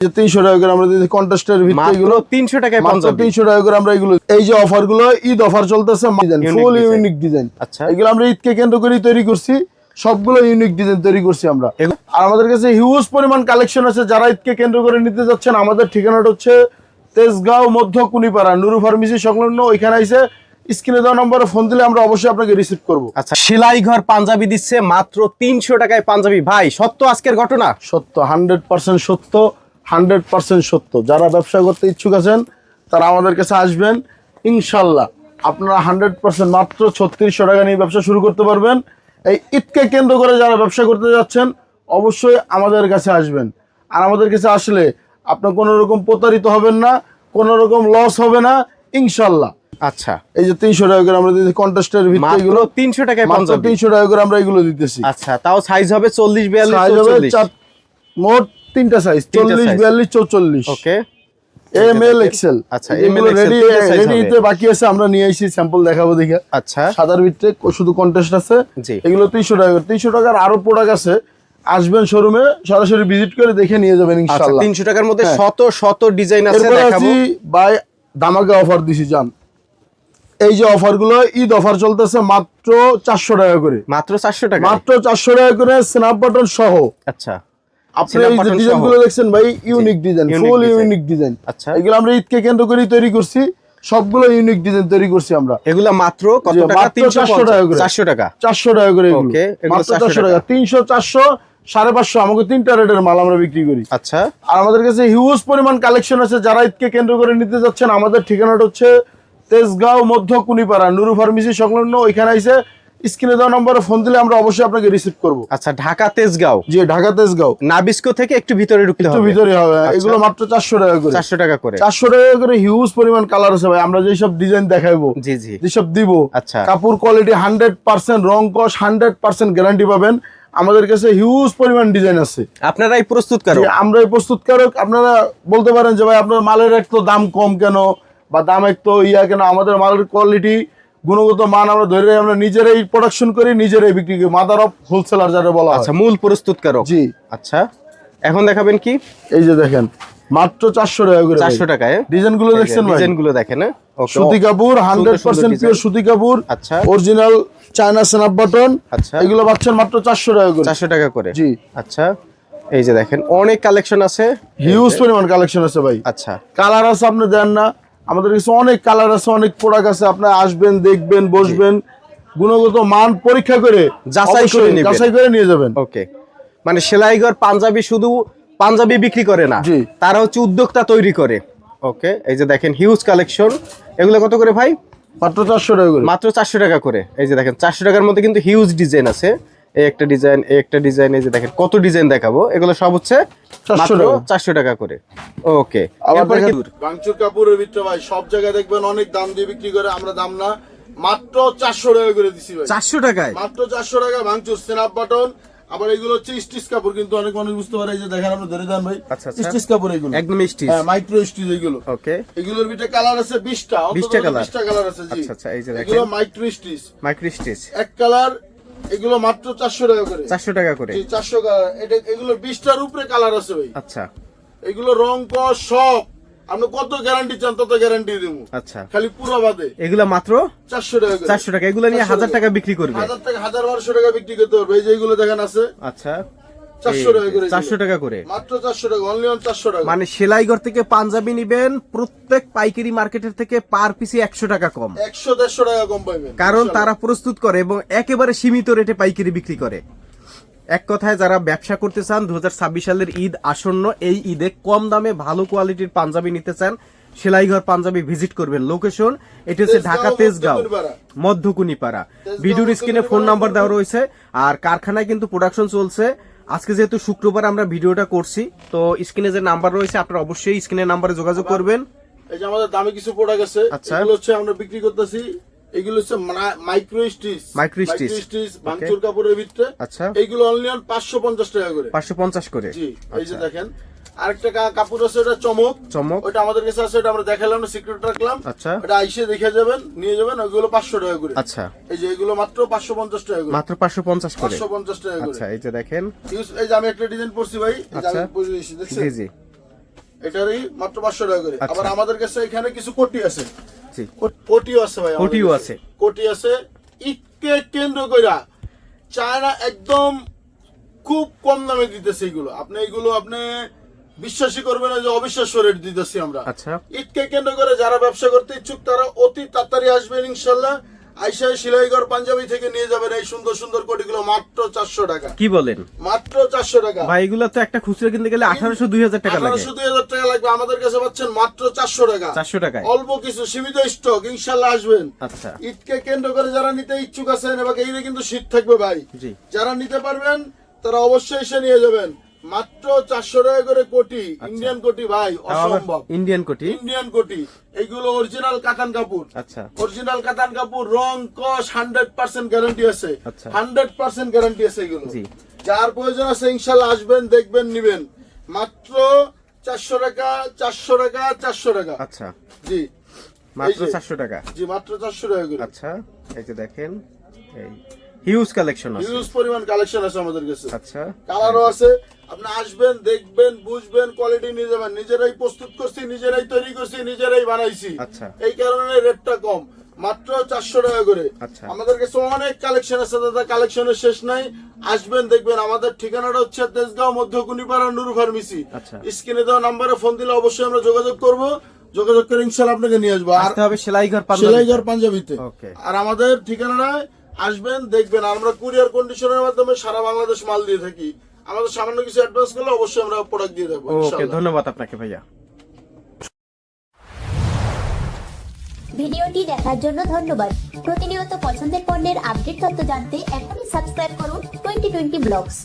300 টাকা করে আমরা দিচ্ছি কন্ট্রাস্টের ভিতরে এগুলো 300 টাকায় পাঞ্জাবি 300 টাকা করে আমরা এগুলো এই যে অফার গুলো ঈদ অফার চলতেছে ফুল ইউনিক ডিজাইন। আচ্ছা এগুলো আমরা ঈদকে কেন্দ্র করে তৈরি করছি, সবগুলো ইউনিক ডিজাইন তৈরি করছি আমরা। আর আমাদের কাছে হিউজ পরিমাণ কালেকশন আছে, যারা ঈদকে কেন্দ্র করে নিতে যাচ্ছেন আমাদের ঠিকানাটা হচ্ছে তেজগাঁও মধ্য কুনিপাড়া নুরু ফার্মেসি সংলগ্ন। ওইখানে এসে স্ক্রিনে দেওয়া নম্বরে ফোন দিলে আমরা অবশ্যই আপনাকে রিসিভ করব। আচ্ছা সেলাই ঘর পাঞ্জাবি দিচ্ছে মাত্র 300 টাকায় পাঞ্জাবি। ভাই সত্য আজকের ঘটনা? সত্য, 100% সত্য, 100% সত্য। যারা ব্যবসা করতে ইচ্ছুক আছেন তারা আমাদের কাছে আসবেন, ইনশাল্লাহ আপনারা 100% মাত্র 3600 টাকা নিয়ে ব্যবসা শুরু করতে পারবেন। এই ঈদকে কেন্দ্র করে যারা ব্যবসা করতে যাচ্ছেন অবশ্যই আমাদের কাছে আসবেন। আর আমাদের কাছে আসলে আপনার কোনো রকম প্রতারিত হবেন না, কোনো রকম লস হবে না ইনশাল্লাহ। আচ্ছা এই যে 300 টাকা করে আমরা দিতেছি কন্ট্রাস্টের ভিতরে এগুলো 300 টাকায় মাত্র পাঞ্জাবি 300 টাকা করে আমরা এগুলো দিতেছি। আচ্ছা তাও সাইজ হবে 40 42 সাইজ হবে 44 মোট তিনটা সাইজ 40 42 44। ওকে এম এল এক্সেল। আচ্ছা এম এল রেডি রেডিতে বাকি আছে, আমরা নিয়ে আইছি স্যাম্পল দেখাবো দেখে। আচ্ছা সাদার ভিতরে শুধু কন্ট্রাস্ট আছে, এগুলো 300 টাকা। 300 টাকার আরো প্রোডাক্ট আছে, আসবেন শোরুমে সরাসরি ভিজিট করে দেখে নিয়ে যাবেন ইনশাআল্লাহ। 300 টাকার মধ্যে শত শত ডিজাইন আছে এরপর দেখাবো। ভাই ধামাকা অফার দিছি জান। এই যে অফার গুলো ঈদ অফার চলতেছে মাত্র 400 টাকা করে। মাত্র 400 টাকা? মাত্র 400 টাকা করে স্ন্যাপ বাটন সহ। আচ্ছা আপনি এই যে ডিজাইন গুলো দেখছেন ভাই ইউনিক ডিজাইন, ফুল ইউনিক ডিজাইন। আচ্ছা এগুলো আমরা ঈদকে কেন্দ্র করে তৈরি করছি, সবগুলো ইউনিক ডিজাইন তৈরি করছি আমরা। এগুলা মাত্র কত টাকা? 400 টাকা করে। 400 টাকা 400 টাকা করে এগুলো। ওকে এগুলো 400 টাকা। 300 400 550 আমাকে তিনটা রেটের মাল আমরা বিক্রি করি। আচ্ছা আর আমাদের কাছে হিউজ পরিমাণ কালেকশন আছে, যারা ঈদকে কেন্দ্র করে নিতে যাচ্ছেন আমাদের ঠিকানাটা হচ্ছে তেজগাঁও মধ্য কুনিপাড়া নুরু ফার্মেসি সংলগ্ন। ওইখানে এসে স্ক্রিনে দেওয়া নম্বরে ফোন দিলে আমরা অবশ্যই আপনাকে রিসিভ করব। আচ্ছা ঢাকা তেজগাঁও? জি ঢাকা তেজগাঁও। নাবিস্কো থেকে একটু ভিতরে ঢুকতে হবে? একটু ভিতরে হবে। এগুলো মাত্র 400 টাকা করে। 400 টাকা করে। 400 টাকা করে হিউজ পরিমাণ কালার আছে ভাই। আমরা যেই সব ডিজাইন দেখাইবো, জি জি যেসব দিব, আচ্ছা কাপড় কোয়ালিটি 100%, রং কস 100% গ্যারান্টি পাবেন। আমাদের কাছে হিউজ পরিমাণ ডিজাইন আছে। আপনারাই প্রস্তুতকারক? আমরাই প্রস্তুতকারক। আপনারা বলতে পারেন যে ভাই আপনার মালের একটু দাম কম কেন বা দাম একটু কেন, আমাদের মালের কোয়ালিটি গুণগত মান আমরা ধরে আমরা নিজেরাই প্রোডাকশন করি, নিজেরাই বিক্রি করি। মাদার অফ হোলসেলার যারা বলা হয়। আচ্ছা মূল প্রস্তুতকারক। জি আচ্ছা এখন দেখাবেন কি? এই যে দেখেন মাত্র 400 টাকা করে। 400 টাকায় ডিজাইন গুলো দেখছেন ভাই? ডিজাইন গুলো দেখেন। সুতি কাপড় 100% পিওর সুতি কাপড়। আচ্ছা অরিজিনাল চায়না স্ন্যাপ বাটন। আচ্ছা এগুলো পাচ্ছেন মাত্র 400 টাকা করে। 400 টাকা করে? জি আচ্ছা এই যে দেখেন অনেক কালেকশন আছে, হিউজ পরিমাণ কালেকশন আছে ভাই। আচ্ছা কালার আছে, আপনি দেন না, আমাদের কাছে অনেক কালার আছে, অনেক প্রোডাক্ট আছে। আপনি আসবেন, দেখবেন, বসবেন, গুণগত মান পরীক্ষা করে যাচাই করে নিয়ে যাবেন। ওকে মানে সেলাই ঘর পাঞ্জাবি শুধু পাঞ্জাবি বিক্রি করে না, তারা হচ্ছে উদ্যোক্তা তৈরি করে। ওকে এই যে দেখেন হিউজ কালেকশন। এগুলো কত করে ভাই? মাত্র 400 টাকা করে। মাত্র 400 টাকা করে। এই যে দেখেন 400 টাকার মধ্যে কিন্তু হিউজ ডিজাইন আছে। এই একটা ডিজাইন, এই একটা ডিজাইন, এই যে দেখেন কত ডিজাইন দেখাবো। এগুলো সব হচ্ছে 400 টাকা করে। ওকে ভাঙচুর কাপড়ের ভিতরে ভাই সব জায়গায় দেখবেন অনেক দাম দিয়ে বিক্রি করে, আমরা দাম না মাত্র 400 টাকা করে দিছি ভাই। 400 টাকায়? মাত্র 400 টাকা ভাঙচুর স্ন্যাপ বাটন। আবার এগুলো হচ্ছে স্টিচ কাপড়, কিন্তু অনেক মানুষ বুঝতে পারে যে দেখেন আপনি ধরে দেন ভাই। আচ্ছা স্টিচ কাপড় এগুলো একদম স্টিচ। হ্যাঁ মাইক্রো স্টিচ এগুলো। ওকে এগুলোর ভিতরে কালার আছে 20টা। 20টা কালার? 20টা কালার আছে জি। আচ্ছা এই যে দেখেন এগুলো মাইক্রো স্টিচ। মাইক্রো স্টিচ এক কালার, এগুলো মাত্র 400 টাকা করে। 400 টাকা করে? জি 400 কালার। এগুলো 20টার উপরে কালার আছে ভাই। আচ্ছা এগুলো রং কস সব আপনি কত গ্যারান্টি চান তত গ্যারান্টি দেবো। আচ্ছা খালি পুরো বাদে। এগুলো মাত্র 400 টাকা করে। 400 টাকা। এগুলো নিয়ে 1000 টাকা বিক্রি করবে? 1000 টাকা 1200 টাকা বিক্রি করতে পারবে। এই যে এগুলো দেখেন আছে। আচ্ছা 400 টাকা করে। 400 টাকা করে? মাত্র 400 টাকা, অনলি অন 400 টাকা। মানে সেলাই ঘর থেকে পাঞ্জাবি নিবেন প্রত্যেক পাইকারি মার্কেটের থেকে পার পিসে 100 টাকা কম। 100-150 টাকা কম পাবেন, কারণ তারা প্রস্তুত করে এবং একেবারে সীমিত রেটে পাইকারি বিক্রি করে। এক কথায় যারা ব্যবসা করতে চান, 2026 সালের ঈদ আসন্ন, এই ঈদে কম দামে ভালো কোয়ালিটির পাঞ্জাবি নিতে চান, সেলাই ঘর পাঞ্জাবি ভিজিট করবেন। লোকেশন এটি হচ্ছে ঢাকা তেজগাঁও মধ্য কুনিপাড়া। ভিডিওর স্ক্রিনে ফোন নাম্বার দেওয়া রয়েছে। আর কারখানায় কিন্তু প্রোডাকশন চলছে। আজকে যেহেতু শুক্রবার আমরা ভিডিওটা করছি, তো স্ক্রিনে যে নাম্বার রয়েছে আপনারা অবশ্যই স্ক্রিনের নাম্বারে যোগাযোগ করবেন। এই যে আমাদের দামি কিছু প্রোডাক্ট আছে, এগুলো হচ্ছে আমরা বিক্রি করতেছি। এগুলো হচ্ছে মাইক্রো স্টিচ। মাইক্রো স্টিচ ভাঙচুর কাপড়ের ভিতরে। আচ্ছা এইগুলো অনলি অন 550 টাকা করে। 550 করে? জি এই যে দেখেন আরেকটা কাপড় আছে, ওটা চমক। ওটা আমাদের কাছে আছে, ওটা আমরা দেখালাম, সিক্রেট রাখলাম। আচ্ছা ওটা আইসে দেখে যাবেন, নিয়ে যাবেন। ওগুলো 500 টাকা করে। আচ্ছা এই যে এগুলো মাত্র 550 টাকা করে। মাত্র 550 করে? 550 টাকা করে। আচ্ছা এই যে দেখেন, এই যে আমি একটা ডিজাইন পরছি ভাই, এই যে আমি পরে দিয়েছি, দেখছেন? জি জি এটারই মাত্র 500 টাকা করে। আচ্ছা। আবার আমাদের কাছে এখানে কিছু কোটি আছে, জি কোটিও আছে ভাই, আমাদের কোটিও কাছে। আছে। কোটি আছে ঈদকে কেন্দ্র কইরা চায়না একদম খুব কম দামে দিতেছে এগুলো। আপনি এগুলো আপনি বিশ্বাসই করবেন না যে অবিশ্বাস্য রেট দিতেছি আমরা। আচ্ছা ঈদকে কেন্দ্র করে যারা ব্যবসা করতে ইচ্ছুক তারা অতি তাড়াতাড়ি আসবেন ইনশাল্লাহ। আইসা সিলাইগড় পাঞ্জাবি থেকে নিয়ে যাবেন এই সুন্দর সুন্দর কোটিগুলো মাত্র 400 টাকা। কি বলেন? মাত্র 400 টাকা ভাই, এগুলো তো একটা খুচরা কিনতে গেলে 1800-2000 টাকা লাগে। 1800-2000 টাকা লাগবে, আমাদের কাছে পাচ্ছেন মাত্র 400 টাকা। 400 টাকায় অল্প কিছু সীমিত স্টক, ইনশাল্লাহ আসবেন। আচ্ছা ঈদকে কেন্দ্র করে যারা নিতে ইচ্ছুক আছেন, এবং এইটা কিন্তু শীত থাকবে ভাই, জি যারা নিতে পারবেন তারা অবশ্যই এসে নিয়ে যাবেন। মাত্র 400 টাকা করে কোটি, ইন্ডিয়ান কোটি ভাই, অসম্ভব। ইন্ডিয়ান কোটি, ইন্ডিয়ান কোটি, এইগুলো অরিজিনাল কাতান কাপড়। আচ্ছা অরিজিনাল কাতান কাপড়, রং কস 100% গ্যারান্টি আছে। আচ্ছা। 100% গ্যারান্টি আছে এগুলো। জি যার প্রয়োজন আছে ইনশাআল্লাহ আসবেন, দেখবেন, নিবেন। মাত্র 400 টাকা, 400 টাকা, 400 টাকা। আচ্ছা জি মাত্র এই যে। 400 টাকা। জি মাত্র 400 টাকা করে। আচ্ছা এই যে দেখেন, এই হিউজ কালেকশন আছে, হিউজ পরিমাণ কালেকশন আছে আমাদের কাছে। আচ্ছা কালারও আছে। আপনি আসবেন, দেখবেন, বুঝবেন, কোয়ালিটি নিয়ে যাবেন। নিজেরাই প্রস্তুত করছি, নিজেরাই তৈরি করছি, নিজেরাই বানাইছি, আচ্ছা এই কারণে রেটটা কম। মাত্র 400 টাকা করে। আচ্ছা আমাদের কাছে অনেক কালেকশন আছে দাদা, কালেকশনের শেষ নাই। আসবেন, দেখবেন। আমাদের ঠিকানাটা হচ্ছে তেজগাঁও মধ্যকুনিপাড়া নূর ফার্মেসি। আচ্ছা স্ক্রিনে দেওয়া নাম্বারে ফোন দিলে অবশ্যই আমরা যোগাযোগ করব। যোগাযোগ করে ইনশাআল্লাহ আপনাকে নিয়ে আসবো। আর আসতে হবে সেলাইঘর পাঞ্জাবি। সেলাইঘর পাঞ্জাবিতে। ওকে। আর আমাদের ঠিকানায় আসবেন, দেখবেন। আর আমরা কুরিয়ার কন্ডিশনের মাধ্যমে সারা বাংলাদেশ মাল দিয়ে থাকি। আমাদের সামান্য কিছু অ্যাডভান্স করলে অবশ্যই আমরা প্রোডাক্ট দিয়ে দেবো ওকে, ইনশাআল্লাহ। ধন্যবাদ আপনাকে ভাইয়া। ভিডিওটি দেখার জন্য ধন্যবাদ। প্রতিনিয়ত পছন্দের পণ্যের আপডেট তথ্য জানতে এখনই সাবস্ক্রাইব করুন 2020 ব্লগস।